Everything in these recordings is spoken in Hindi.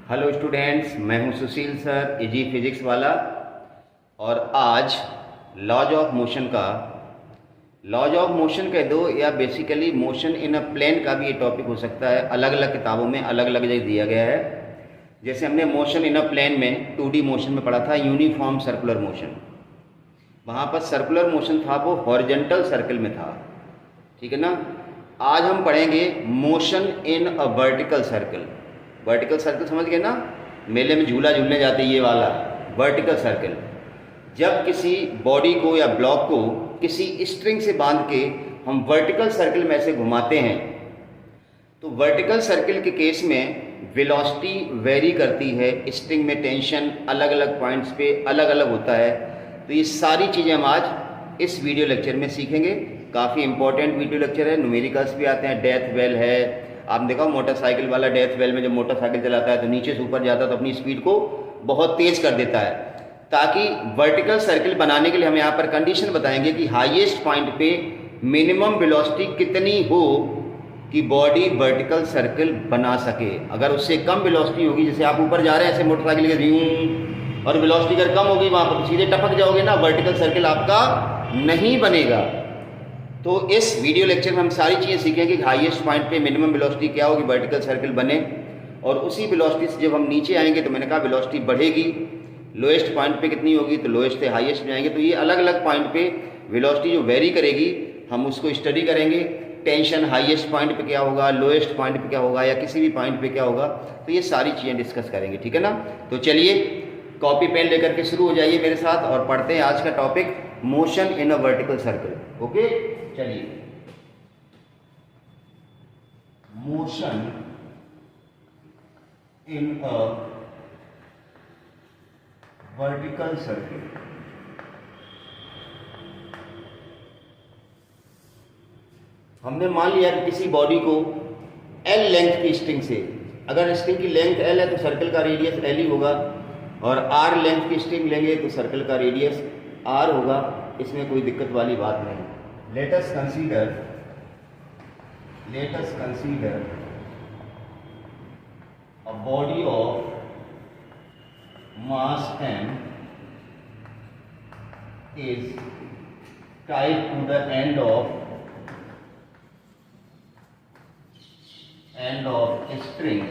हेलो स्टूडेंट्स, मैं हूं सुशील सर, इजी फिजिक्स वाला। और आज लॉज ऑफ मोशन कह दो या basically motion in a plane का भी ये टॉपिक हो सकता है। अलग अलग किताबों में अलग अलग जगह दिया गया है। जैसे हमने मोशन इन अ प्लेन में 2D मोशन में पढ़ा था, यूनिफॉर्म सर्कुलर मोशन। वहाँ पर सर्कुलर मोशन था वो हॉरिजेंटल सर्कल में था, ठीक है ना। आज हम पढ़ेंगे motion in a vertical circle. Vertical circle समझ गए ना, मेले में झूला झूलने जाते ये वाला वर्टिकल सर्कल। जब किसी बॉडी को या ब्लॉक को किसी स्ट्रिंग से बांध के हम वर्टिकल सर्कल में ऐसे घुमाते हैं, तो वर्टिकल सर्कल के केस में वेलोसिटी वेरी करती है। स्ट्रिंग में टेंशन अलग अलग पॉइंट्स पे अलग अलग होता है। तो ये सारी चीज़ें हम आज इस वीडियो लेक्चर में सीखेंगे। काफ़ी इंपॉर्टेंट वीडियो लेक्चर है। न्यूमेरिकल्स भी आते हैं, डेथ बेल है। आपने देखा मोटरसाइकिल वाला डेथ बेल में जब मोटरसाइकिल चलाता है तो नीचे से ऊपर जाता है तो अपनी स्पीड को बहुत तेज कर देता है। ताकि वर्टिकल सर्कल बनाने के लिए हम यहाँ पर कंडीशन बताएंगे कि हाईएस्ट पॉइंट पे मिनिमम वेलोसिटी कितनी हो कि बॉडी वर्टिकल सर्कल बना सके। अगर उससे कम वेलोसिटी होगी, जैसे आप ऊपर जा रहे हैं ऐसे मोटरसाइकिल के यूं, और वेलोसिटी अगर कम होगी वहाँ पर सीधे टपक जाओगे ना, वर्टिकल सर्कल आपका नहीं बनेगा। तो इस वीडियो लेक्चर में हम सारी चीज़ें सीखेंगे कि हाईएस्ट पॉइंट पे मिनिमम वेलोसिटी क्या होगी वर्टिकल सर्कल बने, और उसी वेलोसिटी से जब हम नीचे आएंगे तो मैंने कहा वेलोसिटी बढ़ेगी। लोएस्ट पॉइंट पे कितनी होगी, तो लोएस्ट से हाईएस्ट में आएंगे। तो ये अलग अलग पॉइंट पे वेलोसिटी जो वेरी करेगी हम उसको स्टडी करेंगे। टेंशन हाईएस्ट पॉइंट पे क्या होगा, लोएस्ट पॉइंट पे क्या होगा, या किसी भी पॉइंट पे क्या होगा, तो ये सारी चीज़ें डिस्कस करेंगे, ठीक है ना। तो चलिए कॉपी पेन लेकर के शुरू हो जाइए मेरे साथ और पढ़ते हैं आज का topic motion in a vertical circle. Okay, चलिए। Motion in a vertical circle. हमने मान लिया कि किसी बॉडी को L लेंथ की स्ट्रिंग से, अगर स्ट्रिंग की लेंथ L है तो सर्कल का रेडियस L ही होगा, और R लेंथ की स्ट्रिंग लेंगे तो सर्कल का रेडियस R होगा। इसमें कोई दिक्कत वाली बात नहीं। Let us consider a body of mass m is tied to the end of string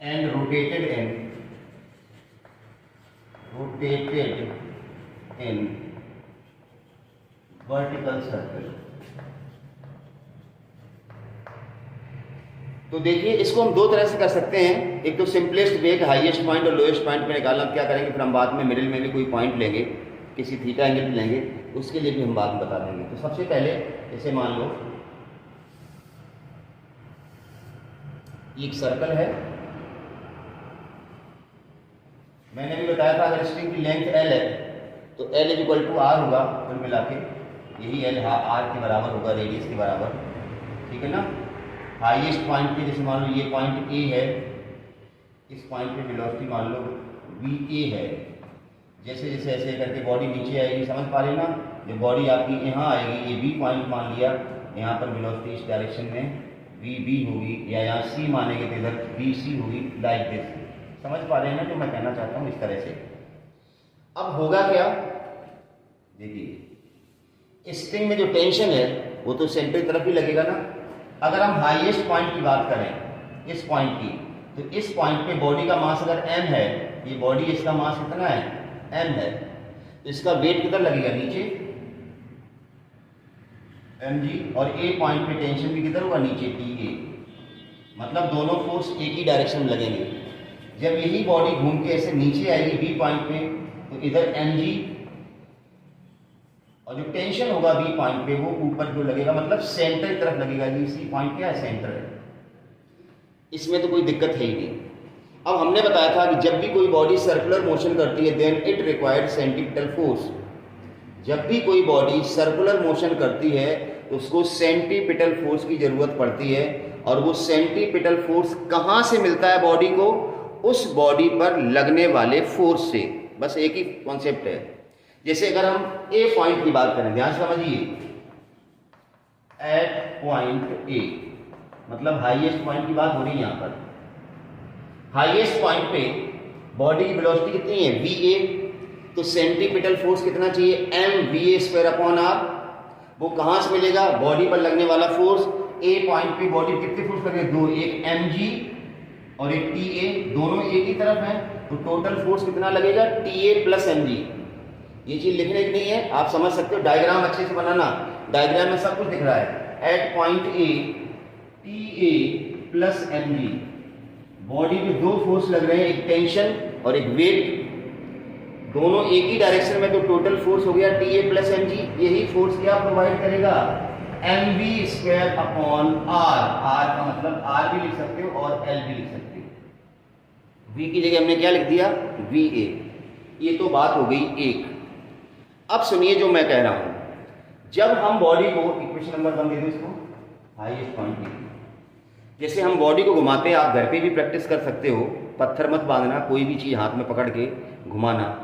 and rotated in vertical circle। तो देखिए इसको हम दो तरह से कर सकते हैं। एक तो सिंपलेस्ट वे कि हाईएस्ट पॉइंट और लोएस्ट पॉइंट में निकालना। क्या करेंगे फिर हम बाद में मिडिल में भी कोई पॉइंट लेंगे, किसी थीटा एंगल भी लेंगे, उसके लिए भी हम बाद में बता देंगे। तो सबसे पहले जैसे मान लो एक सर्कल है, मैंने भी बताया था अगर स्ट्रिंग की लेंथ L है तो L इक्वल टू R होगा, कुल मिला के यही L R के बराबर होगा, रेडियस के बराबर, ठीक है ना। हाईएस्ट पॉइंट पे जैसे मान लो ये पॉइंट A है, इस पॉइंट पे वेलोसिटी मान लो VA है। जैसे जैसे ऐसे करके बॉडी नीचे आएगी, समझ पा रहे ना। जब बॉडी आपकी यहाँ आएगी, ये B पॉइंट मान लिया, यहाँ पर वेलोसिटी इस डायरेक्शन में VB होगी, या यहाँ C मानेंगे तो इधर BC होगी, लाइक दिस। समझ पा रहे हैं ना जो मैं कहना चाहता हूँ, इस तरह से। अब होगा क्या, देखिए स्ट्रिंग में जो टेंशन है वो तो सेंटर की तरफ ही लगेगा ना। अगर हम हाईएस्ट पॉइंट की बात करें, इस पॉइंट की, तो इस पॉइंट पे बॉडी का मास अगर m है, ये बॉडी इसका मास कितना है, m है, तो इसका वेट किधर लगेगा, नीचे mg, और A पॉइंट पे टेंशन भी किधर होगा, नीचे TA। मतलब दोनों फोर्स एक ही डायरेक्शन में लगेंगे। जब यही बॉडी घूम के ऐसे नीचे आएगी B पॉइंट पे, तो इधर mg, और जो टेंशन होगा B पॉइंट पे वो ऊपर जो लगेगा, मतलब सेंटर की तरफ लगेगा। ये C पॉइंट क्या है, सेंटर है। इसमें तो कोई दिक्कत है ही नहीं। अब हमने बताया था कि जब भी कोई बॉडी सर्कुलर मोशन करती है then it required centripetal force. जब भी कोई बॉडी सर्कुलर मोशन करती है तो उसको सेंटीपिटल फोर्स की जरूरत पड़ती है। और वो सेंटीपिटल फोर्स कहाँ से मिलता है बॉडी को, उस बॉडी पर लगने वाले फोर्स से। बस एक ही कॉन्सेप्ट है। जैसे अगर हम ए पॉइंट की बात करें, ध्यान से समझिए, एट पॉइंट ए मतलब हाईएस्ट पॉइंट की बात हो रही है यहाँ पर। हाईएस्ट पॉइंट पे बॉडी की वेलोसिटी कितनी है va, तो सेंटीपिटल फोर्स कितना चाहिए mva²/r। वो कहाँ से मिलेगा, बॉडी पर लगने वाला फोर्स। ए पॉइंट पे बॉडी कितने फोर्स लगे, दो, एक mg और एक TA, दोनों एक ही तरफ हैं, तो टोटल फोर्स कितना लगेगा TA + mg। ये चीज लिखने की नहीं है, आप समझ सकते हो, डायग्राम अच्छे से बनाना, डायग्राम में सब कुछ दिख रहा है। At point A TA + mg, body में दो फोर्स लग रहे हैं, एक टेंशन और एक वेट, दोनों एक ही डायरेक्शन में, तो टोटल फोर्स हो गया TA + mg। यही फोर्स क्या प्रोवाइड करेगा, mv²/r। r का मतलब r भी लिख सकते हो और l भी लिख सकते हो। v की जगह हमने क्या लिख दिया, va। ये तो बात हो गई एक। अब सुनिए जो मैं कह रहा हूं, जब हम बॉडी को, इक्वेशन नंबर 1 दे दो इसको, हाईएस्ट पॉइंट की, जैसे हम बॉडी को घुमाते हैं, आप घर पे भी प्रैक्टिस कर सकते हो, पत्थर मत बांधना, कोई भी चीज़ हाथ में पकड़ के घुमाना,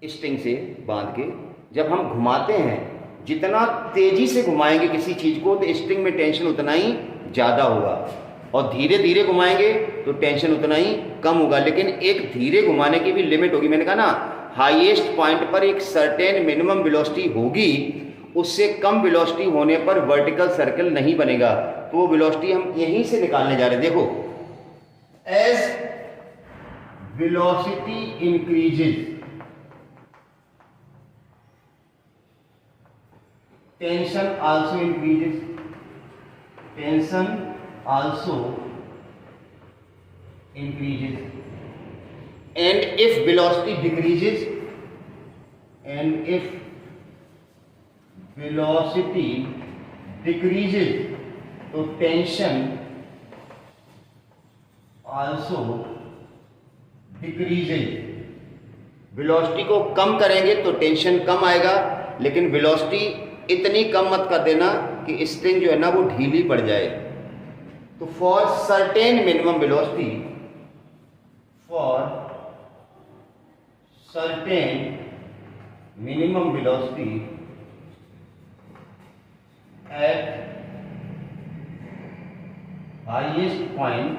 स्ट्रिंग से बांध के। जब हम घुमाते हैं, जितना तेजी से घुमाएंगे किसी चीज़ को, तो स्ट्रिंग में टेंशन उतना ही ज़्यादा होगा, और धीरे धीरे घुमाएंगे तो टेंशन उतना ही कम होगा। लेकिन एक धीरे घुमाने की भी लिमिट होगी, मैंने कहा ना, हाईएस्ट पॉइंट पर एक सर्टेन मिनिमम वेलोसिटी होगी, उससे कम वेलोसिटी होने पर वर्टिकल सर्कल नहीं बनेगा। तो वो वेलोसिटी हम यहीं से निकालने जा रहे हैं। देखो, as velocity increases tension also increases, tension also increases, and if velocity decreases, and if velocity decreases, तो tension also decreases। velocity को कम करेंगे तो टेंशन कम आएगा, लेकिन velocity इतनी कम मत कर देना कि स्ट्रिंग जो है ना वो ढीली पड़ जाए। तो for certain minimum velocity, for certain minimum velocity at highest point,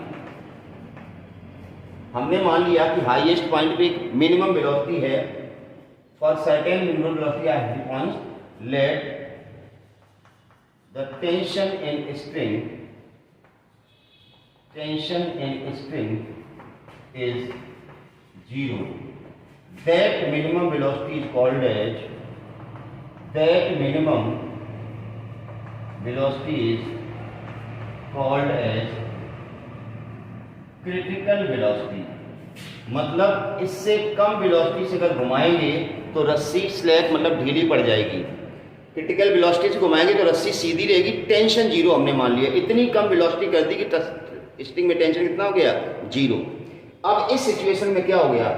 हमने मान लिया कि हाईएस्ट पॉइंट पे एक मिनिमम वेलोसिटी है। For certain minimum velocity at the point, let the tension in string is 0. That minimum velocity is called as, critical velocity। मतलब इससे कम वेलोसिटी से अगर घुमाएंगे तो रस्सी स्लैक मतलब ढीली पड़ जाएगी। क्रिटिकल वेलोसिटी से घुमाएंगे तो रस्सी सीधी रहेगी, टेंशन 0 हमने मान लिया। इतनी कम वेलोसिटी कर दी कि स्ट्रिंग में टेंशन कितना हो गया, 0। अब इस सिचुएशन में क्या हो गया,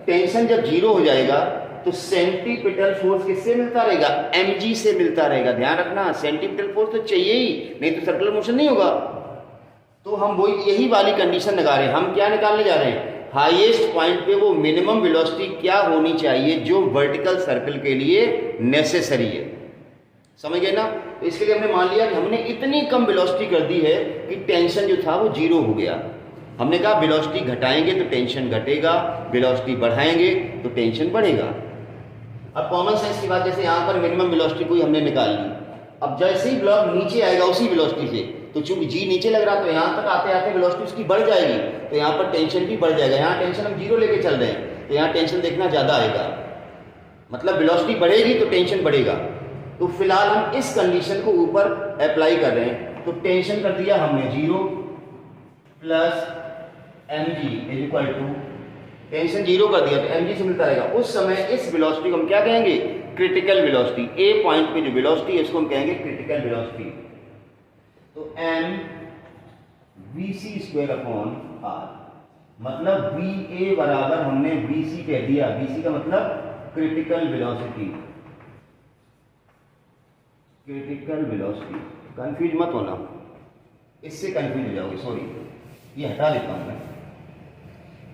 टेंशन जब 0 हो जाएगा तो सेंटीपिटल फोर्स किससे मिलता रहेगा, mg से मिलता रहेगा। ध्यान रखना, सेंटीपिटल फोर्स तो चाहिए ही, नहीं तो सर्कुलर मोशन नहीं होगा। तो हम वो यही वाली कंडीशन लगा रहे हैं। हम क्या निकालने जा रहे हैं, हाईएस्ट पॉइंट पे वो मिनिमम वेलोसिटी क्या होनी चाहिए जो वर्टिकल सर्कल के लिए नेसेसरी है। समझ गए ना। तो इसके लिए हमने मान लिया कि हमने इतनी कम वेलोसिटी कर दी है कि टेंशन जो था वो 0 हो गया। हमने कहा वेलोसिटी घटाएंगे तो टेंशन घटेगा, वेलोसिटी बढ़ाएंगे तो टेंशन बढ़ेगा। अब कॉमन सेंस की बात, जैसे यहाँ पर मिनिमम वेलोसिटी कोई हमने निकाल ली, अब जैसे ही ब्लॉक नीचे आएगा उसी वेलोसिटी से, तो चूंकि जी नीचे लग रहा तो यहाँ तक आते आते वेलोसिटी उसकी बढ़ जाएगी, तो यहाँ पर टेंशन भी बढ़ जाएगा। यहाँ टेंशन हम 0 लेके चल रहे हैं तो यहाँ टेंशन देखना ज़्यादा आएगा, मतलब वेलोसिटी बढ़ेगी तो टेंशन बढ़ेगा। तो फिलहाल हम इस कंडीशन को ऊपर अप्लाई कर रहे हैं। तो टेंशन कर दिया हमने 0 plus mg is equal to, tension 0 कर दिया तो mg से मिलता रहेगा। उस समय इस वेलोसिटी को हम क्या कहेंगे, क्रिटिकल वेलोसिटी। ए पॉइंट पे जो वेलोसिटी है इसको हम कहेंगे क्रिटिकल वेलोसिटी। तो m vc² अपॉन r, मतलब va बराबर हमने vc कह दिया। vc का मतलब critical velocity, critical velocity. Confuse मत होना, इससे कंफ्यूज हो जाओगे। सॉरी, ये हटा देता हूं मैं,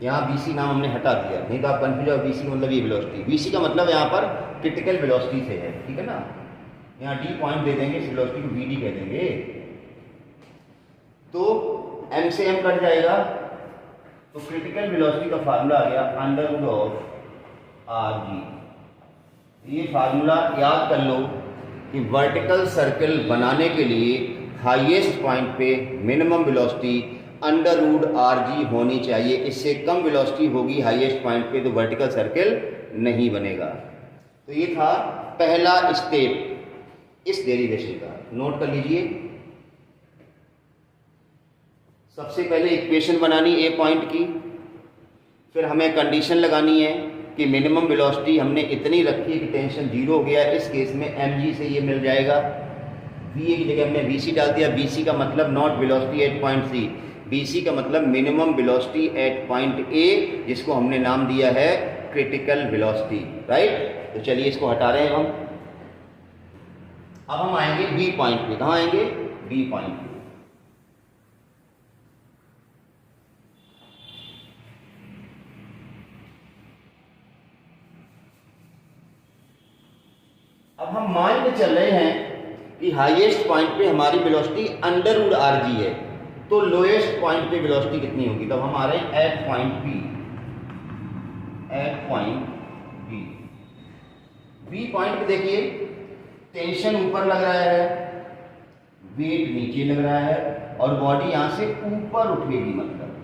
यहाँ BC नाम हमने हटा दिया, नहीं तो आप कंफ्यूज हो। BC का मतलब ये वेलोसिटी, BC का मतलब यहाँ पर क्रिटिकल वेलोसिटी से है, ठीक है ना। यहाँ D पॉइंट दे देंगे, इस वेलोसिटी को VD कह देंगे। तो m से m कट जाएगा, तो क्रिटिकल वेलोसिटी का फार्मूला आ गया under root of R G. ये फार्मूला याद कर लो कि वर्टिकल सर्कल बनाने के लिए हाईएस्ट पॉइंट पे minimum velocity under root are G होनी चाहिए। इससे कम वेलोसिटी होगी हाईएस्ट पॉइंट पे तो वर्टिकल सर्कल नहीं बनेगा। तो ये था पहला स्टेप इस डेरिवेशन का, नोट कर लीजिए। सबसे पहले इक्वेशन बनानी ए पॉइंट की, फिर हमें कंडीशन लगानी है कि मिनिमम वेलोसिटी हमने इतनी रखी है कि टेंशन जीरो हो गया। इस केस में mg से ये मिल जाएगा, va की जगह हमने vc डाल दिया। vc का मतलब naught velocity at point C, bc का मतलब minimum velocity at point A, जिसको हमने नाम दिया है क्रिटिकल वेलोसिटी, राइट। तो चलिए इसको हटा रहे हैं हम। अब हम आएंगे बी पॉइंट पे। कहाँ आएंगे? बी पॉइंट पे। अब हम मान के चल रहे हैं कि हाईएस्ट पॉइंट पे हमारी velocity under root are G है, तो लोएस्ट पॉइंट पे वेलोसिटी कितनी होगी? तब हम आ रहे हैं at point B. At point B, B point पे देखिए टेंशन ऊपर लग रहा है, वेट नीचे लग रहा है और बॉडी यहां से ऊपर उठेगी।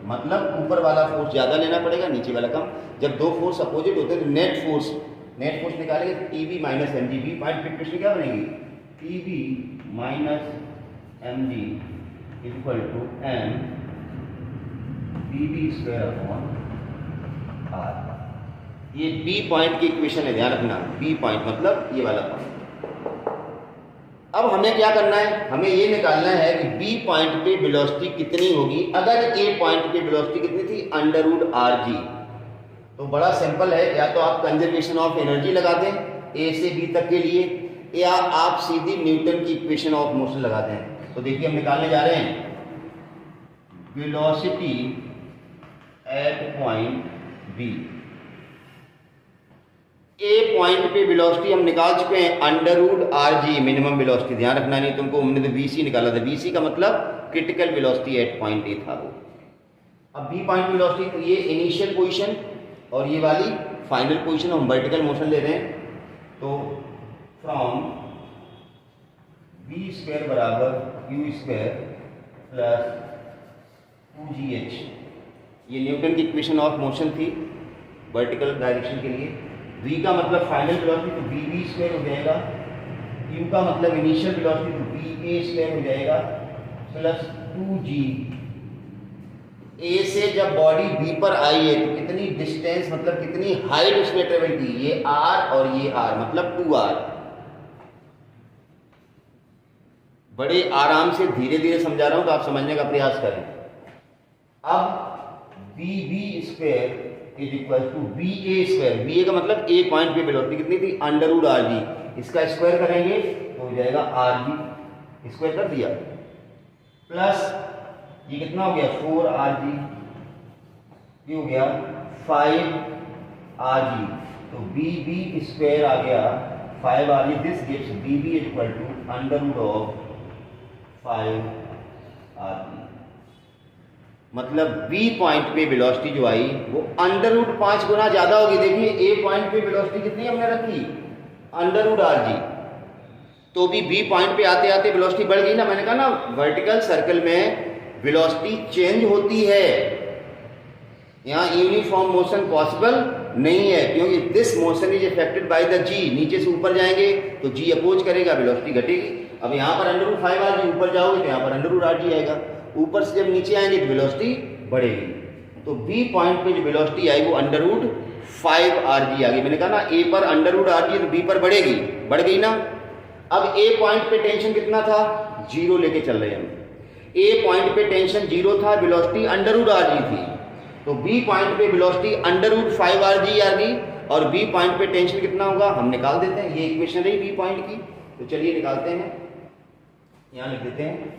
मतलब ऊपर वाला फोर्स ज्यादा लेना पड़ेगा, नीचे वाला कम। जब दो फोर्स अपोजिट होते हैं तो नेट फोर्स निकालेंगे तो T B minus M G. B point पे इक्वेशन क्या बनेगी? T B minus M G equal to M B B square upon R. ये बी पॉइंट की इक्वेशन है, ध्यान रखना। बी पॉइंट मतलब ये वाला पॉइंट। अब हमें क्या करना है? हमें ये निकालना है कि बी पॉइंट पे वेलोसिटी कितनी होगी अगर ए पॉइंट पे वेलोसिटी कितनी थी? Under root are G. तो बड़ा सिंपल है, या तो आप कंजर्वेशन ऑफ एनर्जी लगा दें ए से बी तक के लिए, या आप सीधी न्यूटन की इक्वेशन ऑफ मोशन लगा दें। तो देखिए हम निकालने जा रहे हैं velocity at point B. A point पे वेलोसिटी हम निकाल चुके हैं under root are G minimum velocity. ध्यान रखना, नहीं तुमको हमने तो वीसी निकाला था। वीसी का मतलब क्रिटिकल वेलोसिटी एट पॉइंट ए था वो। अब बी पॉइंट वेलोसिटी, तो ये इनिशियल पोजीशन और ये वाली फाइनल पोजीशन हम वर्टिकल मोशन ले रहे हैं। तो फ्रॉम बी स्क्वायर बराबर यू स्क्वायर प्लस 2gh, ये न्यूटन की इक्वेशन ऑफ मोशन थी वर्टिकल डायरेक्शन के लिए। v का मतलब फाइनल वेलोसिटी, तो बी बी स्क्वायर हो जाएगा। u का मतलब इनिशियल वेलोसिटी, तो बी ए स्क्वायर हो जाएगा प्लस 2g। ए से जब बॉडी बी पर आई है तो कितनी डिस्टेंस, मतलब कितनी हाइट उसने ट्रेवल की? ये आर और ये आर, मतलब 2r। बड़े आराम से धीरे धीरे समझा रहा हूं तो आप समझने का प्रयास करें। अब B B square is equal to B A square. B A का मतलब ए पॉइंट पे वेलोसिटी कितनी थी? Under root are g. इसका स्क्वायर करेंगे तो हो जाएगा आर जी, स्क्वायर कर दिया, प्लस ये कितना हो गया? 4rg, ये हो गया 5rg। तो बी बी स्क्वायर आ गया 5rg। This gives B B equal to under root of 5rg। मतलब बी पॉइंट पे वेलोसिटी जो आई वो अंडर रूट 5 गुना ज्यादा होगी। देखिए ए पॉइंट पे वेलोसिटी कितनी हमने रखी? Under root are G. तो भी बी पॉइंट पे आते आते वेलोसिटी बढ़ गई ना। मैंने कहा ना वर्टिकल सर्कल में वेलोसिटी चेंज होती है, यहाँ यूनिफॉर्म मोशन पॉसिबल नहीं है, क्योंकि this motion is affected by the g. नीचे से ऊपर जाएंगे तो जी अपोज करेगा, वेलोसिटी घटेगी। अब यहाँ पर अंडर रूट 5rg, ऊपर जाओगे तो यहाँ पर अंडर रूट rg आएगा। ऊपर से जब नीचे आएंगे तो वेलोसिटी बढ़ेगी। तो बी पॉइंट पे जो वेलोसिटी आई वो अंडर रूट 5rg आ गई। मैंने कहा ना ए पर अंडर रूट rg तो बी पर बढ़ेगी, बढ़ गई ना। अब ए पॉइंट पे टेंशन कितना था? 0 लेके चल रहे हैं हम। ए पॉइंट पे टेंशन 0 था, वेलोसिटी अंडर रूट rg थी। तो बी पॉइंट पे वेलोसिटी अंडर रूट 5rg आ गई और बी पॉइंट पे टेंशन कितना होगा हम निकाल देते हैं। ये इक्वेशन रही बी पॉइंट की। तो चलिए निकालते हैं, यहां लिख देते हैं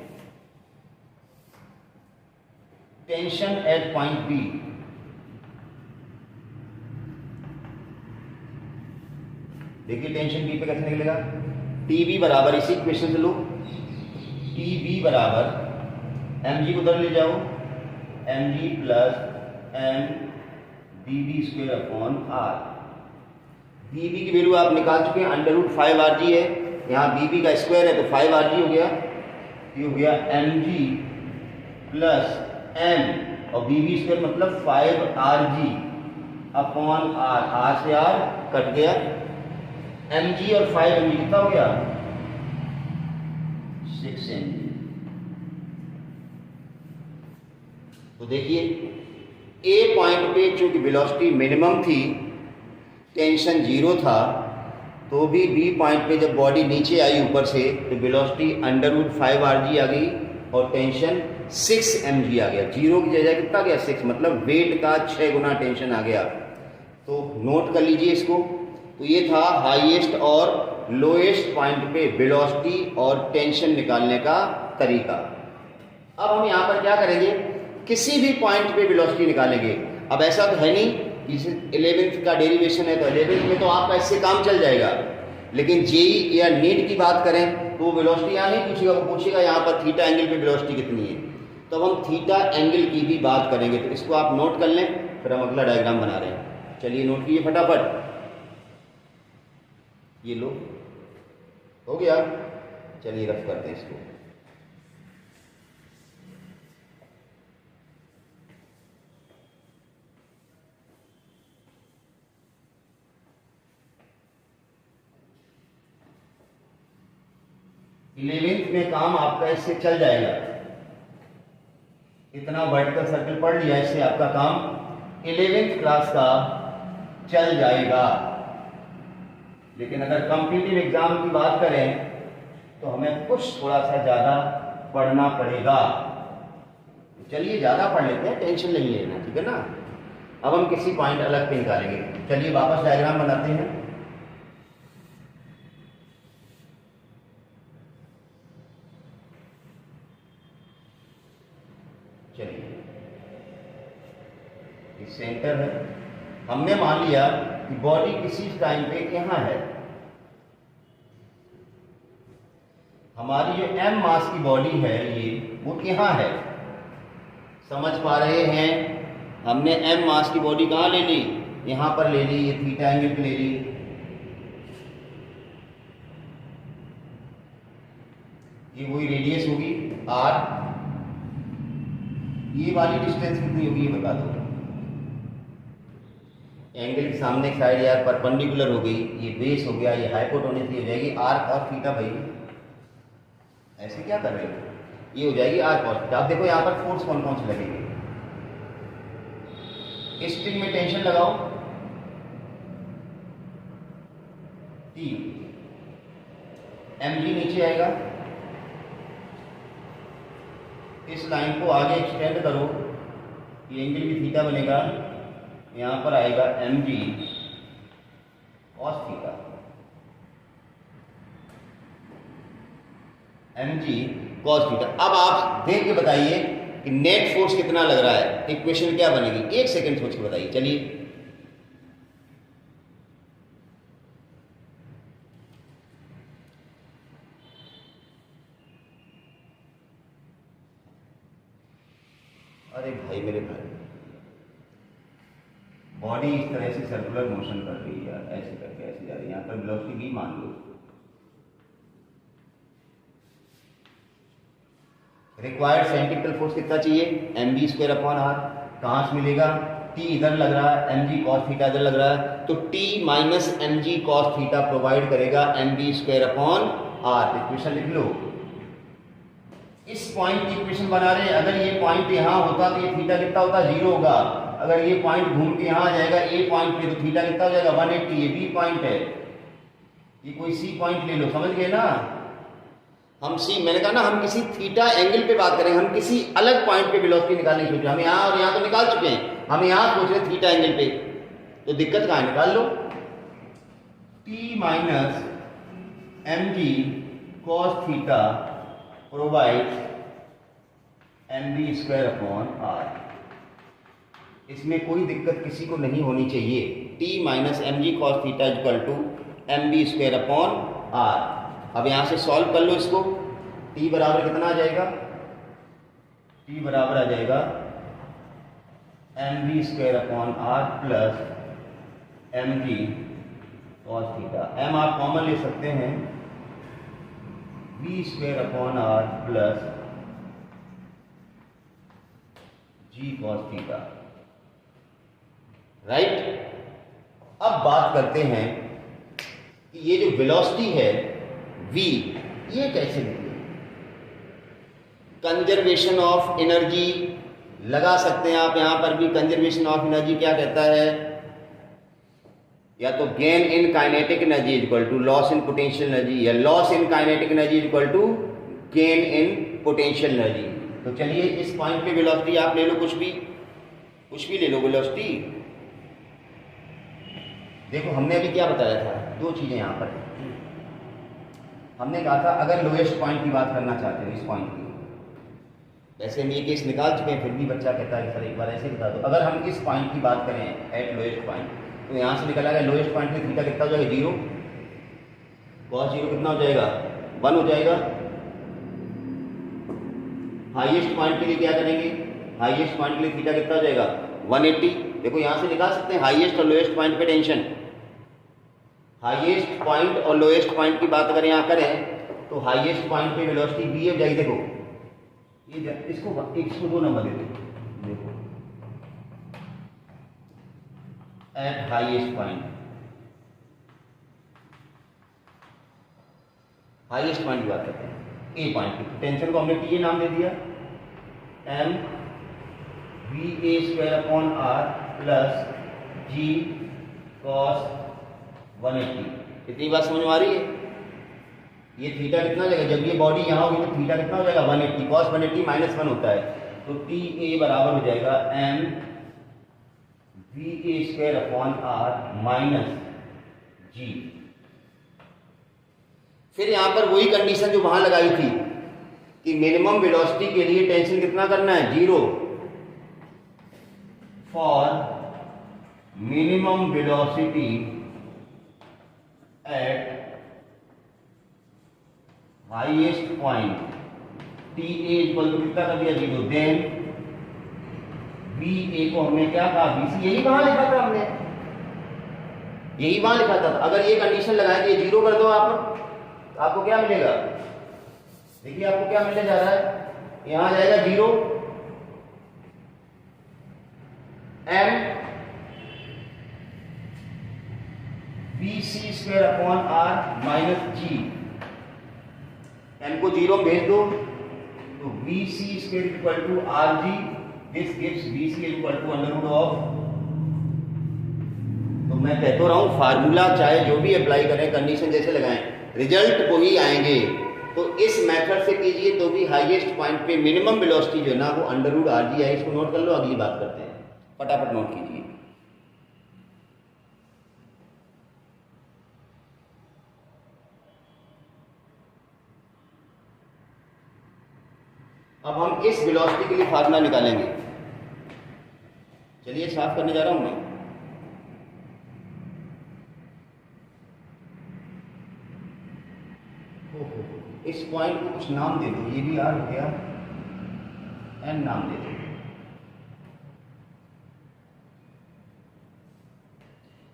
टेंशन एट पॉइंट बी। देखिए टेंशन बी पे कैसे निकलेगा? टी बी बराबर, इसी इक्वेशन से लो, टी बी बराबर एम जी को उधर ले जाओ, M G plus M B B square upon R. B B की वैल्यू आप निकाल चुके हैं, अंडर रूट 5 है, यहाँ बी बी का स्क्वायर है तो 5 हो गया। ये हो गया एम जी प्लस एम और बी बी स्क्वायर मतलब 5 अपॉन आर, आर से आर कट गया, एम जी और 5 एम जी कितना हो गया 6 एम जी। तो देखिए ए पॉइंट पे चूंकि वेलोसिटी मिनिमम थी, टेंशन 0 था, तो भी बी पॉइंट पे जब बॉडी नीचे आई ऊपर से तो वेलोसिटी अंडर रूट 5 आ गई और टेंशन 6 mg आ गया। 0 की जगह कितना गया 6, मतलब वेट का 6 गुना टेंशन आ गया। तो नोट कर लीजिए इसको। तो ये था हाईएस्ट और लोएस्ट पॉइंट पे वेलोसिटी और टेंशन निकालने का तरीका। अब हम यहाँ पर क्या करेंगे, किसी भी पॉइंट पे वेलोसिटी निकालेंगे। अब ऐसा तो है नहीं, इस 11th का डेरिवेशन है तो 11th में तो आपका इससे काम चल जाएगा, लेकिन जेई या नीट की बात करें तो वेलोसिटी यहाँ नहीं पूछेगा, वो पूछेगा यहाँ पर थीटा एंगल पे वेलोसिटी कितनी है। तो अब हम थीटा एंगल की भी बात करेंगे, तो इसको आप नोट कर लें, फिर हम अगला डायग्राम बना रहे हैं। चलिए नोट कीजिए फटाफट। ये लो हो गया, चलिए रफ करते हैं इसको। इलेवेंथ में काम आपका इससे चल जाएगा। इतना वर्टिकल सर्कल पढ़ लिया, इससे आपका काम 11th क्लास का चल जाएगा। लेकिन अगर कॉम्पिटिटिव एग्जाम की बात करें तो हमें कुछ थोड़ा सा ज़्यादा पढ़ना पड़ेगा। चलिए ज़्यादा पढ़ लेते हैं, टेंशन नहीं लेना, ठीक है ना। अब हम किसी पॉइंट अलग पे निकालेंगे। चलिए वापस डायग्राम बनाते हैं। चलिए ये सेंटर है, हमने मान लिया कि बॉडी किसी टाइम पे यहाँ है। हमारी जो m मास की बॉडी है ये वो यहाँ है, समझ पा रहे हैं। हमने m मास की बॉडी कहाँ ले ली, यहाँ पर ले ली, ये थीटा एंगल पे ले ली। ये वही रेडियस होगी r। ये वाली डिस्टेंस कितनी होगी ये बता दो। एंगल के सामने की साइड यार परपेंडिकुलर हो गई, ये बेस हो गया, ये हाइपोटेन्यूज हो जाएगी आर cos थीटा। भाई ऐसे क्या कर रहे हो, ये हो जाएगी आर cos थीटा। अब देखो यहाँ पर फोर्स कौन कौन से लगेंगे। स्प्रिंग में टेंशन लगाओ T, mg नीचे आएगा, इस लाइन को आगे एक्सटेंड करो, ये एंगल भी थीटा बनेगा, यहाँ पर आएगा mg cos theta, mg cos theta. अब आप देख के बताइए कि नेट फोर्स कितना लग रहा है, इक्वेशन क्या बनेगी, 1 सेकंड सोच के बताइए। चलिए अरे भाई मेरे भाई, बॉडी इस तरह से सर्कुलर मोशन कर रही है, ऐसे करके ऐसे जा रही है, यहाँ पर वेलोसिटी भी मान लो। रिक्वायर्ड सेंट्रिपिटल फोर्स कितना चाहिए, mv स्क्वायर अपॉन आर। कहाँ से मिलेगा, t इधर लग रहा है, mg cos थीटा इधर लग रहा है, तो t minus mg cos theta provide करेगा mv square upon R. Equation लिख लो। इस पॉइंट की इक्वेशन बना रहे हैं, अगर ये पॉइंट यहाँ होता तो ये थीटा कितना होता, 0 होगा। अगर ये पॉइंट घूम के यहाँ आ जाएगा ए पॉइंट पे तो थीटा कितना हो जाएगा 180। ये बी पॉइंट है, ये कोई सी पॉइंट ले लो, समझ गए ना। हम सी, मैंने कहा ना हम किसी थीटा एंगल पे बात करें, हम किसी अलग पॉइंट पे वेलोसिटी निकालने की सोच रहे हैं। हम यहाँ और यहाँ तो निकाल चुके हैं, हम यहाँ सोच रहे हैं थीटा एंगल पे, तो दिक्कत कहाँ है, निकाल लो। t minus mg cos theta provide mv square upon R. इसमें कोई दिक्कत किसी को नहीं होनी चाहिए। t minus mg cos theta equal to mv square upon R. अब यहाँ से सॉल्व कर लो इसको, t बराबर कितना आ जाएगा टी बराबर आ जाएगा mv square upon r plus mg cos theta. m आप कॉमन ले सकते हैं, v square upon r plus g cos theta. Right. अब बात करते हैं कि ये जो वेलोसिटी है v, ये कैसे निकले। कंजर्वेशन ऑफ एनर्जी लगा सकते हैं आप, यहां पर भी कंजर्वेशन ऑफ एनर्जी क्या कहता है, या तो gain in kinetic energy equal to loss in potential energy, या loss in kinetic energy equal to gain in potential energy. तो चलिए इस पॉइंट पे वेलोसिटी आप ले लो, कुछ भी ले लो वेलोसिटी। देखो हमने अभी क्या बताया था, दो चीजें यहां पर हमने कहा था, अगर लोएस्ट पॉइंट की बात करना चाहते हो इस पॉइंट की, वैसे हम ये केस निकाल चुके हैं, फिर भी बच्चा कहता है सर एक बार ऐसे बता दो। अगर हम इस पॉइंट की बात करें एट लोएस्ट पॉइंट, तो यहाँ से निकल आएगा लोएस्ट पॉइंट में थीटा कितना हो जाएगा 0, कॉस 0 कितना हो जाएगा 1 हो जाएगा। हाईएस्ट पॉइंट के लिए क्या करेंगे, हाईएस्ट पॉइंट के लिए थीटा कितना हो जाएगा 180। देखो यहाँ से निकाल सकते हैं हाईएस्ट और लोएस्ट पॉइंट पे टेंशन। हाईएस्ट पॉइंट और लोएस्ट पॉइंट की बात अगर यहाँ करें तो हाईएस्ट पॉइंट पे वेलोसिटी v हो जाएगी। देखो ये इसको 2 नंबर देते हैं, देखो at highest point, highest point की बात करते हैं ए पॉइंट की, टेंशन को हमने टी नाम दे दिया, m v a square upon r plus g cos 180। इतनी बात समझ में आ रही है। ये थीटा कितना हो जाएगा, जब ये बॉडी यहाँ होगी तो थीटा कितना हो जाएगा 180, cos 180 माइनस 1 होता है, तो टी ए बराबर हो जाएगा m v A square upon r minus g. फिर यहां पर वही कंडीशन जो वहां लगाई थी कि मिनिमम वेलोसिटी के लिए टेंशन कितना करना है 0 for minimum velocity at highest point T A equal to कितना कर दिया 0, देन वी ए को हमने क्या कहा बीसी, यही वहां लिखा था हमने, यही वहां लिखा था। अगर ये कंडीशन लगाए कि 0 कर दो आप, आपको क्या मिलेगा, देखिए आपको क्या मिलने जा रहा है, यहां जाएगा 0 m B C square upon r minus g. m को 0 भेज दो तो B C square equal to r g, this gives B C equal to under root of. तो मैं कहता रहा हूं फार्मूला चाहे जो भी अप्लाई करें, कंडीशन जैसे लगाएं, रिजल्ट वही आएंगे। तो इस मेथड से कीजिए तो भी हाईएस्ट पॉइंट पे मिनिमम वेलोसिटी जो है ना वो अंडर रूट आर जी है। इसको नोट कर लो, अगली बात करते हैं, फटाफट नोट कीजिए। अब हम इस वेलोसिटी के लिए फार्मूला निकालेंगे। चलिए साफ करने जा रहा हूं मैं। इस पॉइंट को कुछ नाम दे दो, ये भी आर हो गया, एन नाम दे दो।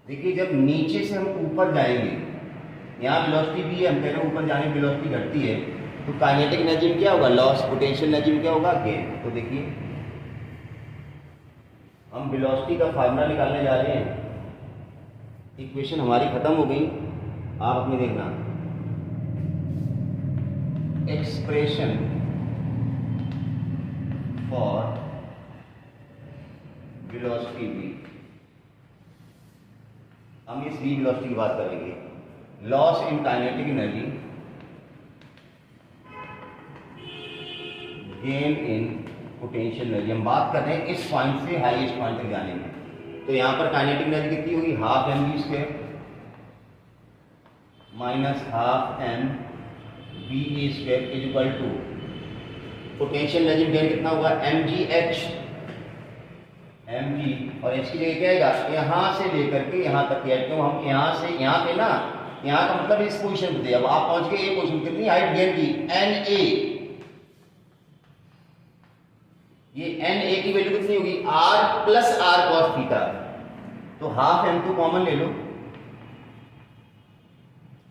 देखिए जब नीचे से हम ऊपर जाएंगे, यहाँ वेलोसिटी भी है, हम कह रहे हैं ऊपर जाने की वेलोसिटी घटती है, तो काइनेटिक एनर्जी में क्या होगा लॉस, पोटेंशियल एनर्जी में क्या होगा गेन। तो देखिए हम वेलोसिटी का फार्मूला निकालने जा रहे हैं। इक्वेशन हमारी खत्म हो गई, आप अपनी देखना, एक्सप्रेशन फॉर वेलोसिटी v। हम इस v वेलोसिटी की बात करेंगे, loss in kinetic energy, gain in potential energy. हम बात कर रहे हैं इस पॉइंट से हाईएस्ट पॉइंट तक जाने में। तो यहां पर काइनेटिक एनर्जी कितनी होगी, half M B square minus half M B A square is equal to potential energy gain कितना होगा M G H, M G, और एच की जगह क्या आएगा यहां से लेकर के यहां तक एच। क्यों हम यहां से यहां पे ना, यहां का मतलब इस पोजीशन पे थे, अब आप पहुंच गए ए पोजीशन, कितनी हाइट गेन की एन ए, ये एन ए की वैल्यू कितनी होगी, R plus R cos theta, तो हाफ एम तो कॉमन ले लो,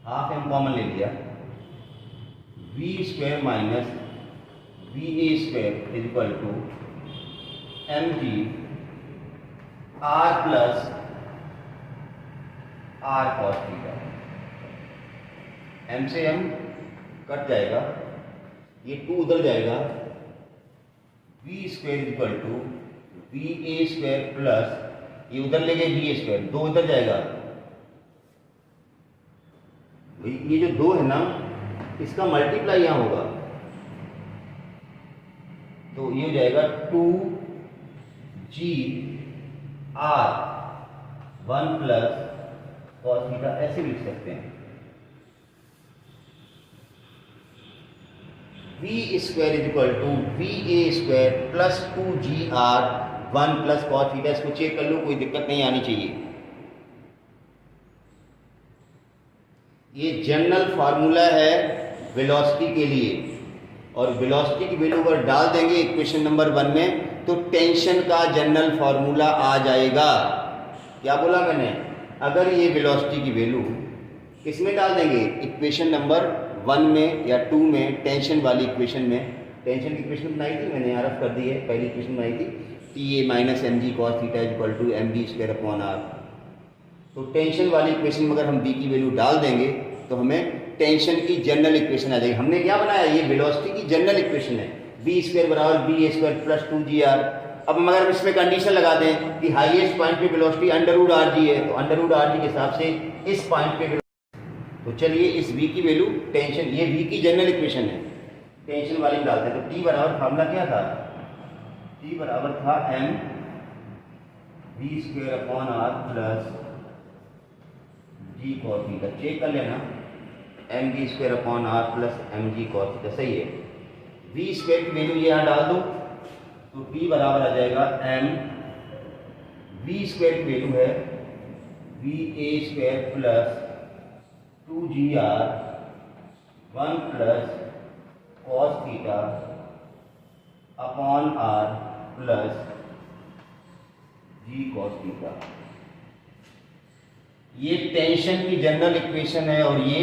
हाफ एम कॉमन ले लिया, V square minus V A square is equal to M G R plus R cos theta. एम से एम कट जाएगा, ये 2 उधर जाएगा, V square is equal to V A square plus ये उधर ले गए वी ए स्क्वायर, 2 उधर जाएगा, ये जो 2 है ना इसका मल्टीप्लाई यहां होगा, तो ये हो जाएगा 2g r 1 plus cos theta, ऐसे लिख सकते हैं। V square is equal to V A square plus 2g r 1 plus cos theta, इसको चेक कर लो, कोई दिक्कत नहीं आनी चाहिए। ये जनरल फार्मूला है वेलोसिटी के लिए, और वेलोसिटी की वैल्यू अगर डाल देंगे इक्वेशन नंबर 1 में तो टेंशन का जनरल फार्मूला आ जाएगा। क्या बोला मैंने, अगर ये वेलोसिटी की वैल्यू किसमें डाल देंगे, इक्वेशन नंबर 1 में या 2 में, टेंशन वाली इक्वेशन में, टेंशन की इक्वेशन बनाई थी मैंने, यहाँ रफ कर दी है, पहली इक्वेशन बनाई थी T A minus M G cos theta is equal to M B square upon R. तो टेंशन वाली इक्वेशन में अगर हम बी की वैल्यू डाल देंगे तो हमें टेंशन की जनरल इक्वेशन आ जाएगी। हमने क्या बनाया, ये वेलोसिटी की जनरल इक्वेशन है, बी स्क्वायर बराबर B A square plus 2g r। अब हम अगर इसमें कंडीशन लगा दें कि हाईएस्ट पॉइंट पे वेलोसिटी अंडरवुड आर जी है, तो अंडरवुड आर जी के हिसाब से इस पॉइंट पे, तो चलिए इस v की वैल्यू टेंशन, ये v की जनरल इक्वेशन है, टेंशन वाली डालते हैं। तो t बराबर फार्मूला क्या था, t बराबर था m v square upon R plus जी कॉस थीटा, चेक कर लेना, M V square upon R plus M G cos theta, सही है। वी स्क्वायर की वैल्यू ये यहाँ डाल दो तो टी बराबर आ जाएगा एम वी स्क्वायर की वैल्यू है V A square plus 2g r 1 plus cos theta upon R plus ji cos theta. ये टेंशन की जनरल इक्वेशन है और ये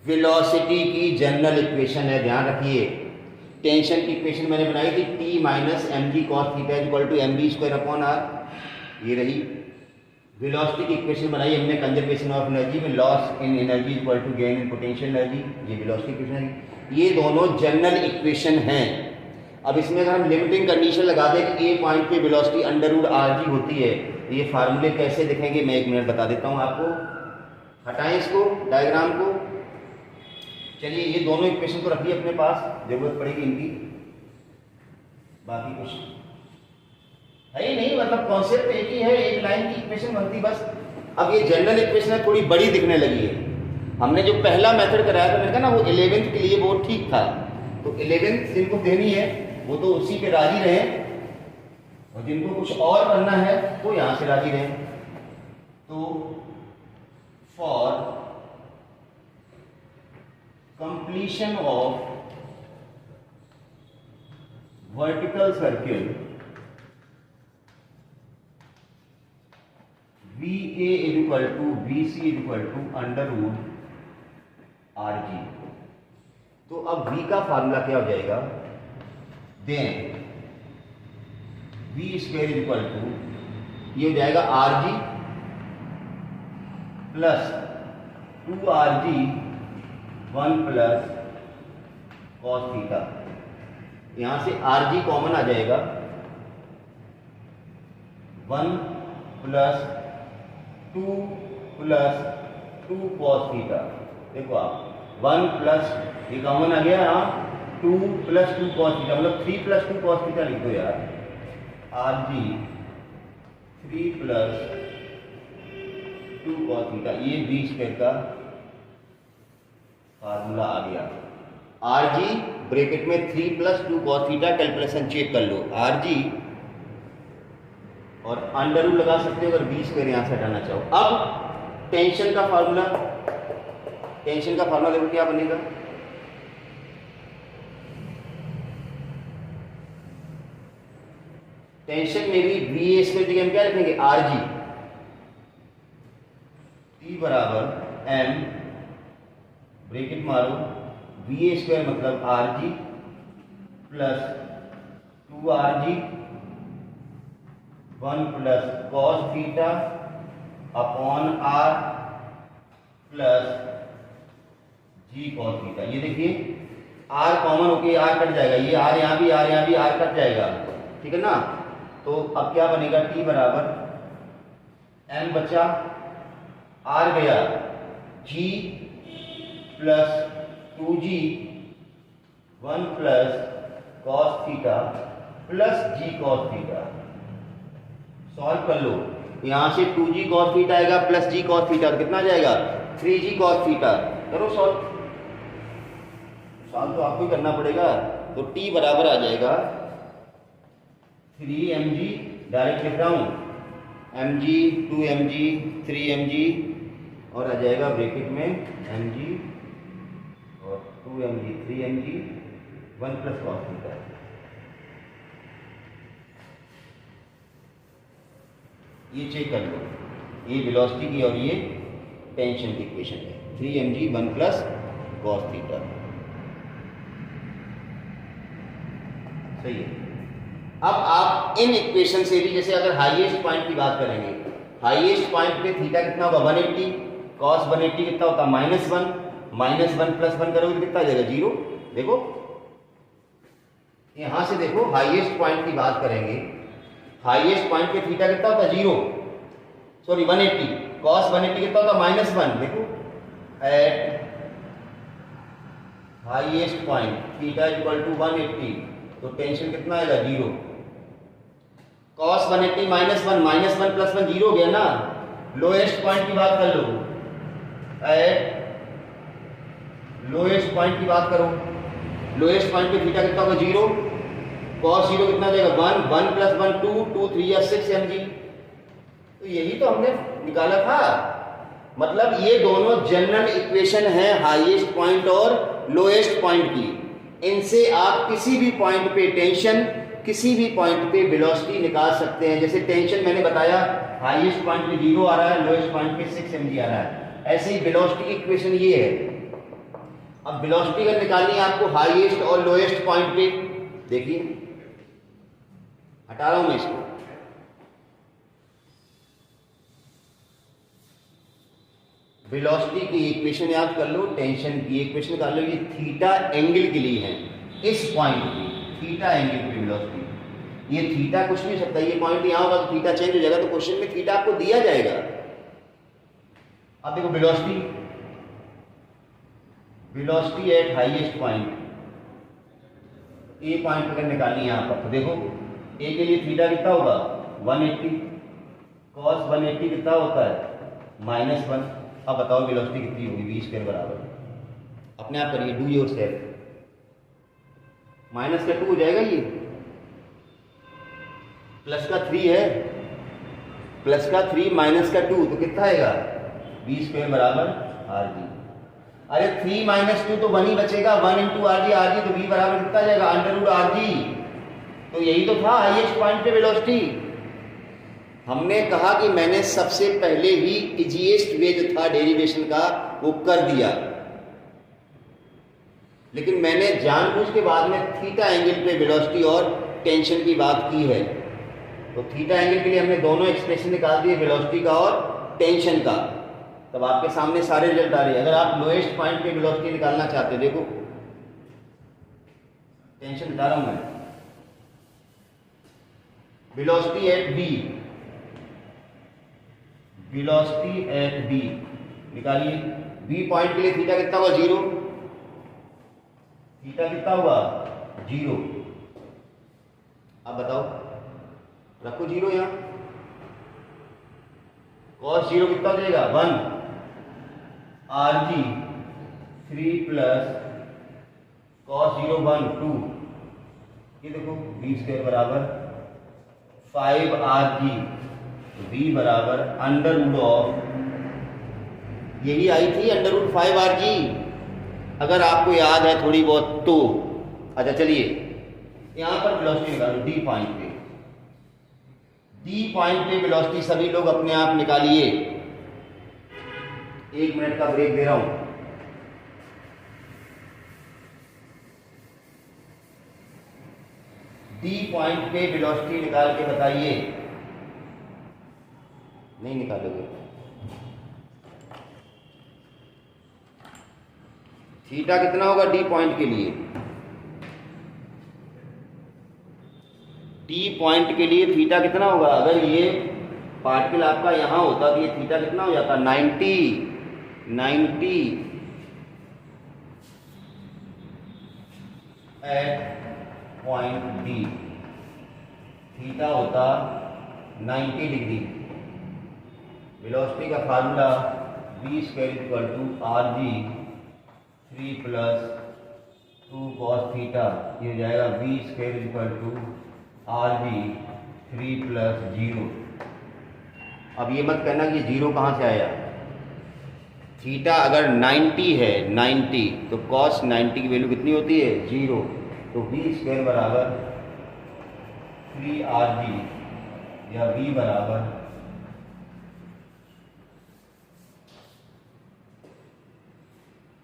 वेलोसिटी की जनरल इक्वेशन है, ध्यान रखिए। टेंशन की इक्वेशन मैंने बनाई थी t minus M G cos theta equal to M B square upon R, ये रही। वेलोसिटी की इक्वेशन बनाई हमने कंजर्वेशन ऑफ एनर्जी में, loss in energy equal to gain in potential energy, ये वेलोसिटी इक्वेशन है। ये दोनों जनरल इक्वेशन हैं। अब इसमें अगर हम लिमिटिंग कंडीशन लगा दें कि ए पॉइंट पे वेलोसिटी अंडरवुड आर जी होती है, ये फार्मूले कैसे दिखेंगे मैं 1 मिनट बता देता हूँ आपको। हटाएं इसको, डायग्राम को। चलिए ये दोनों इक्वेशन तो रखिए अपने पास, जरूरत पड़ेगी इनकी, बाकी कुछ है ही नहीं, मतलब कॉन्सेप्ट एक ही है, एक लाइन की इक्वेशन बनती बस। अब ये जनरल इक्वेशन है, थोड़ी बड़ी दिखने लगी है। हमने जो पहला मेथड कराया था मैंने कहा ना, वो 11th के लिए वो ठीक था, तो 11th जिनको देनी है वो तो उसी पे राजी रहे, और जिनको कुछ और करना है वो यहां से राजी रहे। तो for completion of vertical circle V A is equal to V C is equal to under root R G. तो अब v का फार्मूला क्या हो जाएगा, then V square is equal to, ये हो जाएगा R G plus 2rg 1 plus cos theta. यहां से rg कॉमन आ जाएगा, 1 प्लस 2 प्लस 2 कॉस थीटा। देखो आप 1 प्लस ये कॉमन आ गया, यहाँ 2 प्लस 2 कॉस थीटा, मतलब 3 प्लस 2 कॉस थीटा लिख दो यार। rg 3 प्लस 2 कॉस थीटा, ये v स्क्वायर का फार्मूला आ गया। rg ब्रैकेट में 3 plus 2 cos theta, calculation check कर लो। rg और अंडर रूट लगा सकते हो अगर v स्क्वायर यहां से हटाना चाहो। अब टेंशन का फार्मूला, टेंशन का फार्मूला देखो क्या बनेगा, टेंशन में भी वी ए स्क्वायर जगह हम क्या लिखेंगे आर जी, टी बराबर एम ब्रैकेट मारो वी ए स्क्वायर मतलब R G plus 2rg 1 plus cos theta upon R plus जी कॉस थीटा। ये देखिए आर कॉमन होके आर कट जाएगा, ये आर यहाँ भी आर यहाँ भी आर कट जाएगा, ठीक है ना। तो अब क्या बनेगा टी बराबर एम बचा आर गया g plus 2g 1 plus cos theta plus जी कॉस थीटा। सॉल्व कर लो, यहां से 2g कॉस थीटा आएगा प्लस जी कॉस थीटा, तो कितना जाएगा 3g कॉस थीटा। करो सॉल्व, सॉल्व तो आपको ही करना पड़ेगा। तो t बराबर आ जाएगा 3mg, डायरेक्ट लिख रहा हूं mg 2mg 3mg और आ जाएगा ब्रैकेट में mg और 2mg 3mg 1 plus cos theta. ये चेक कर लो, ये वेलोसिटी की और ये टेंशन की इक्वेशन है 3mg 1 प्लस कॉस थीटा। सही है। अब आप इन इक्वेशन से भी, जैसे अगर हाईएस्ट पॉइंट की बात करेंगे, हाईएस्ट पॉइंट पे थीटा कितना होगा 180, कॉस 180 कितना होता है -1 प्लस 1 करोगे तो कितना आ जाएगा 0। देखो यहां से देखो हाईएस्ट पॉइंट की बात करेंगे, हाईएस्ट पॉइंट पे थीटा कितना होता है 0, सॉरी 180, कॉस 180 कितना होता है -1। देखो at highest point theta equal to 180, तो टेंशन कितना आएगा 0। कॉस 180 -1 प्लस 1 0 हो गया ना। लोएस्ट पॉइंट की बात कर लो, एट लोएस्ट पॉइंट की बात करो, लोएस्ट पॉइंट पे थीटा कितना होगा 0, कॉस 0 कितना आ जाएगा 1 प्लस 1 2 3 या 6 mg। तो यही तो हमने निकाला था। मतलब ये दोनों जनरल इक्वेशन है हाईएस्ट पॉइंट और लोएस्ट पॉइंट की। इनसे आप किसी भी पॉइंट पे टेंशन, किसी भी पॉइंट पे वेलोसिटी निकाल सकते हैं। जैसे टेंशन मैंने बताया हाईएस्ट पॉइंट पे 0 आ रहा है, लोएस्ट पॉइंट पे 6 mg आ रहा है। ऐसे ही वेलोसिटी की इक्वेशन ये है। अब वेलोसिटी अगर निकालनी है आपको हाईएस्ट और लोएस्ट पॉइंट पे, देखिए हटा रहा हूं मैं इसको, वेलोसिटी की इक्वेशन याद कर लो, टेंशन की इक्वेशन निकाल लो। ये थीटा एंगल के लिए है, इस पॉइंट पे थीटा एंगल पे वेलोसिटी। ये थीटा कुछ नहीं हो सकता, ये पॉइंट यहां होगा तो थीटा चेंज हो जाएगा, तो क्वेश्चन में थीटा आपको दिया जाएगा। अब देखो velocity, velocity at highest point, A point अगर निकालनी है यहां पर, तो देखो ए के लिए थीटा कितना होगा 180, कॉस 180 कितना होता है -1। अब बताओ वेलोसिटी कितनी होगी v स्क्वायर बराबर, अपने आप करिए, डू योर सेल्फ। माइनस का 2 हो जाएगा, ये प्लस का 3 है, प्लस का 3 माइनस का 2 तो कितना आएगा v स्क्वायर बराबर rg। अरे 3 माइनस 2 तो 1 ही बचेगा, 1 इंटू rg तो v बराबर कितना जाएगा √rg। तो यही तो था हाईएस्ट पॉइंट पे वेलोसिटी। हमने कहा कि मैंने सबसे पहले ही इजीएस्ट वे जो था डेरिवेशन का वो कर दिया, लेकिन मैंने जानबूझ के बाद में थीटा एंगल पे वेलोसिटी और टेंशन की बात की है। तो थीटा एंगल के लिए हमने दोनों एक्सप्रेशन निकाल दिए, वेलोसिटी का और टेंशन का। तब आपके सामने सारे रिजल्ट आ रहे हैं। अगर आप लोएस्ट पॉइंट पे वेलोसिटी निकालना चाहते हो, देखो टेंशन बता रहा हूं मैं, velocity at B, velocity at B निकालिए। बी पॉइंट के लिए थीटा कितना हुआ 0, थीटा कितना हुआ 0। अब बताओ, रखो 0 यहां, cos 0 कितना हो जाएगा 1 rg 3 प्लस cos 0 1 2। ये देखो v स्क्वायर बराबर 5 rg, v बराबर √, यही आई थी √5rg, अगर आपको याद है थोड़ी बहुत तो। अच्छा चलिए यहां पर वेलोसिटी निकालो डी पॉइंट पे, डी पॉइंट पे वेलोसिटी सभी लोग अपने आप निकालिए। 1 मिनट का ब्रेक दे रहा हूं। डी पॉइंट पे वेलोसिटी निकाल के बताइए। नहीं निकालोगे? थीटा कितना होगा डी पॉइंट के लिए? डी पॉइंट के लिए थीटा कितना होगा? अगर ये पार्टिकल आपका यहां होता तो ये थीटा कितना हो जाता? 90 एट पॉइंट डी। थीटा होता 90 डिग्री। वेलोसिटी का formula v square equal to rg 3 plus 2 cos theta, ये हो जाएगा v square equal to rg 3 plus 0। अब ये मत कहना कि 0 कहाँ से आया। थीटा अगर 90 है, 90 तो cos 90 की वैल्यू कितनी होती है? 0। तो v स्क्वायर बराबर 3rg या v बराबर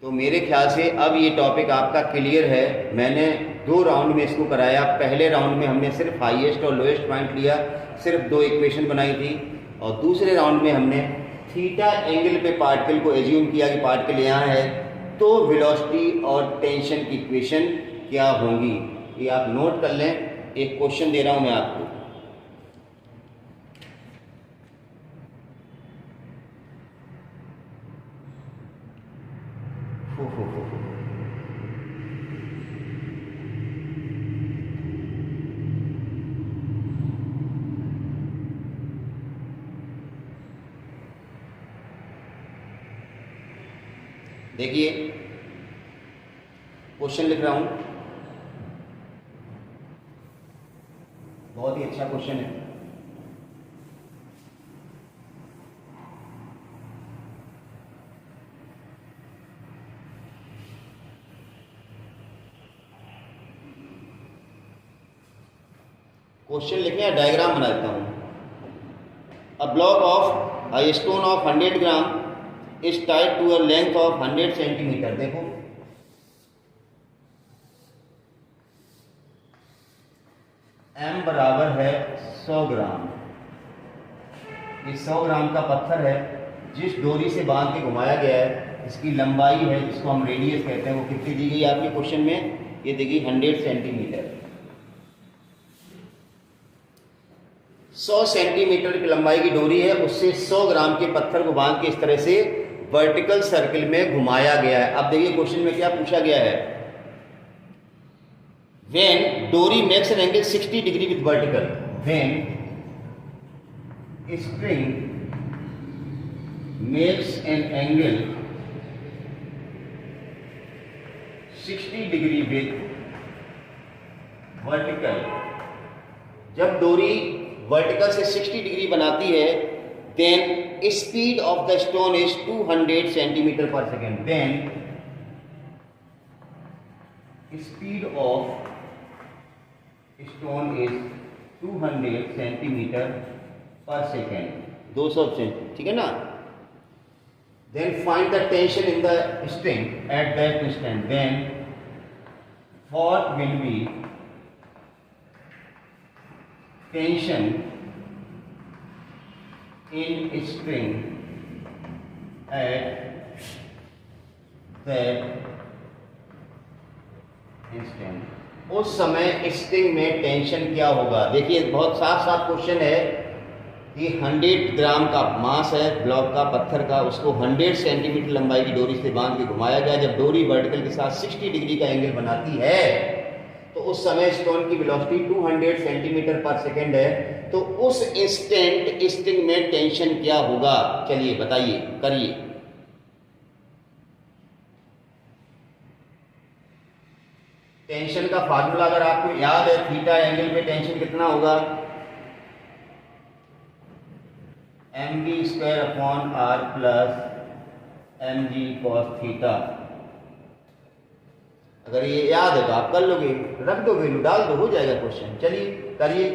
तो मेरे ख्याल से अब ये टॉपिक आपका क्लियर है। मैंने 2 राउंड में इसको कराया। पहले राउंड में हमने सिर्फ हाईएस्ट और लोएस्ट पॉइंट लिया, सिर्फ 2 इक्वेशन बनाई थी, और दूसरे राउंड में हमने थीटा एंगल पे पार्टिकल को एज्यूम किया कि पार्टिकल यहाँ है, तो वेलोसिटी और टेंशन की इक्वेशन क्या होंगी। ये आप नोट कर लें। एक क्वेश्चन दे रहा हूं मैं आपको। देखिए क्वेश्चन लिख रहा हूं, बहुत ही अच्छा क्वेश्चन है। क्वेश्चन लिखने या डायग्राम बना देता हूं। A block of a stone of 100 gram is tied to a length of 100 centimetre. देखो m बराबर है 100 ग्राम। ये 100 ग्राम का पत्थर है, जिस डोरी से बांध के घुमाया गया है, इसकी लंबाई है जिसको हम रेडियस कहते हैं, वो कितनी दी गई आपके क्वेश्चन में? ये दी गई 100 सेंटीमीटर। 100 सेंटीमीटर की लंबाई की डोरी है, उससे 100 ग्राम के पत्थर को बांध के इस तरह से वर्टिकल सर्किल में घुमाया गया है। अब देखिए क्वेश्चन में क्या पूछा गया है। When dory makes an angle 60 degree with vertical, when string makes an angle 60 degree with vertical, जब डोरी वर्टिकल से 60 डिग्री बनाती है, then speed of the stone is 200 centimeter per second. Then speed of stone is 200 centimeter per second, 200 centimetre, ठीक है ना। Then find the tension in the string at that instant. Then what will be tension in string at that instant? उस समय स्ट्रिंग में टेंशन क्या होगा। देखिए बहुत साफ साफ क्वेश्चन है कि 100 ग्राम का मास है ब्लॉक का, पत्थर का, उसको 100 सेंटीमीटर लंबाई की डोरी से बांध के घुमाया गया। जब डोरी वर्टिकल के साथ 60 डिग्री का एंगल बनाती है, तो उस समय स्टोन की वेलोसिटी 200 सेंटीमीटर पर सेकेंड है। तो उस इंस्टेंट स्ट्रिंग में टेंशन क्या होगा? चलिए बताइए, करिए। टेंशन का फार्मूला अगर आपको याद है, थीटा एंगल पे टेंशन कितना होगा? mv square upon r plus mg cos theta. अगर ये याद है तो आप कर लोगे, रख दो वैल्यू, डाल दो, हो जाएगा क्वेश्चन। चलिए करिए।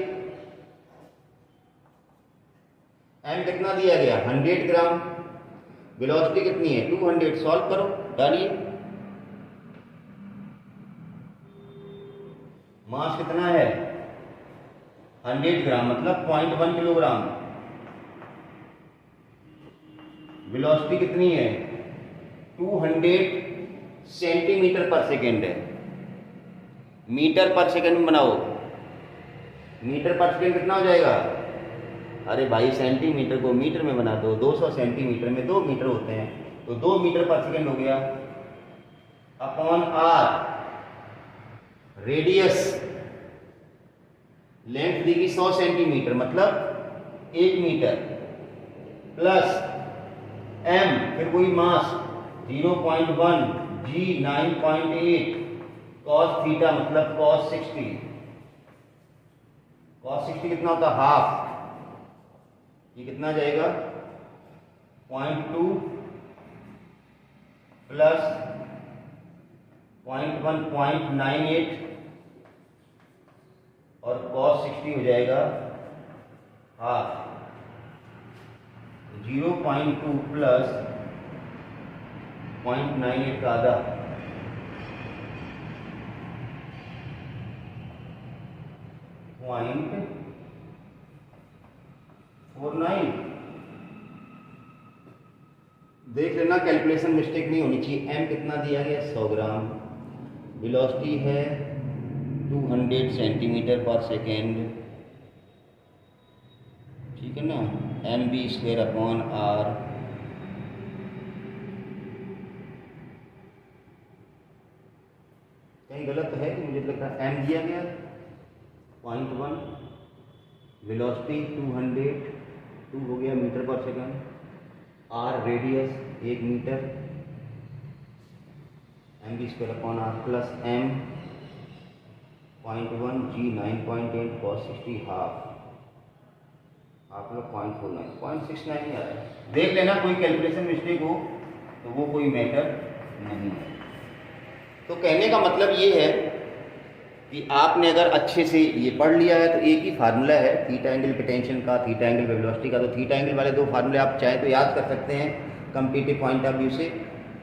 m कितना दिया गया 100 ग्राम, वेलोसिटी कितनी है 200, सॉल्व करो, डालिए। मास कितना है 100 ग्राम मतलब 0.1 किलोग्राम, वेलोसिटी कितनी है 200 सेंटीमीटर पर सेकेंड है। मीटर पर सेकेंड में बनाओ, मीटर पर सेकेंड कितना हो जाएगा, अरे भाई सेंटीमीटर को मीटर में बना दो, 200 सेंटीमीटर में 2 मीटर होते हैं, तो 2 मीटर पर सेकेंड हो गया अपॉन आर। रेडियस लेंथ दी गई 100 सेंटीमीटर मतलब 1 मीटर, प्लस m फिर वही मास 0.1 g 9.8 cos थीटा मतलब cos 60, cos 60 कितना होता है हाफ, ये कितना जाएगा 0.2 प्लस 0.1 0.98 और cos 60 हो जाएगा हाफ, 0.2 प्लस 0.98 का आधा, 0.49। देख लेना कैलकुलेशन मिस्टेक नहीं होनी चाहिए। m कितना दिया गया 100 ग्राम, वेलोसिटी है 200 सेंटीमीटर पर सेकेंड, ठीक है ना, mv² अपॉन r। कहीं गलत है कि मुझे लगता है m दिया गया 0.1, वेलोसिटी 200, 2 हो गया मीटर पर second, r radius 1 metre, mv² upon r plus m 0.1 g 9.8 cos 60 half, आप लोग 0.49 0.69 ही आ रहा है। देख लेना कोई कैलकुलेशन मिस्टेक हो तो वो कोई मैटर नहीं है। तो कहने का मतलब ये है कि आपने अगर अच्छे से ये पढ़ लिया है तो एक ही फार्मूला है थीटा एंगल पे टेंशन का, थीटा एंगल पे वेलोसिटी का। तो थीटा एंगल वाले 2 फार्मूले आप चाहें तो याद कर सकते हैं कम्पिटिटिव पॉइंट ऑफ व्यू से।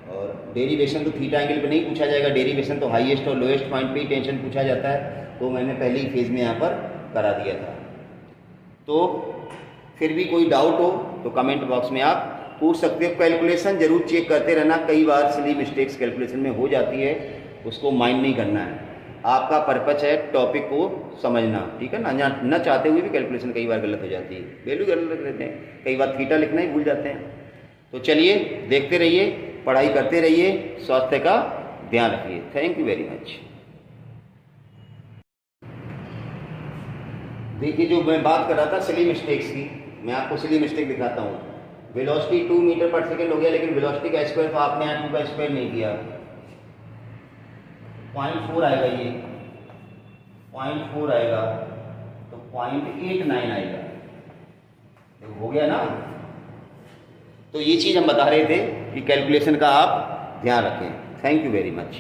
और डेरिवेशन तो थीटा एंगल पे नहीं पूछा जाएगा, डेरिवेशन तो हाईएस्ट और लोएस्ट पॉइंट पे ही टेंशन पूछा जाता है, तो मैंने पहले ही फेज में यहाँ पर करा दिया था। तो फिर भी कोई डाउट हो तो कमेंट बॉक्स में आप पूछ सकते हो। कैलकुलेशन जरूर चेक करते रहना, कई बार सिली मिस्टेक्स कैलकुलेशन में हो जाती है, उसको माइंड नहीं करना है। आपका पर्पस है टॉपिक को समझना, ठीक है ना, न चाहते हुए भी कैलकुलेशन कई बार गलत हो जाती है, वैल्यू गलत रख देते हैं, कई बार थीटा लिखना ही भूल जाते हैं। तो चलिए देखते रहिए, पढ़ाई करते रहिए, स्वास्थ्य का ध्यान रखिए। Thank you very much. देखिए जो मैं बात कर रहा था सिली मिस्टेक्स की, मैं आपको सिली मिस्टेक दिखाता हूँ। वेलोसिटी 2 मीटर पर सेकेंड हो गया, लेकिन वेलोसिटी का स्क्वायर तो आपने यहाँ 2 का स्क्वायर नहीं किया, 0.4 आएगा, ये 0.4 आएगा तो 0.89 आएगा, हो गया ना। तो ये चीज़ हम बता रहे थे कि कैलकुलेशन का आप ध्यान रखें। Thank you very much.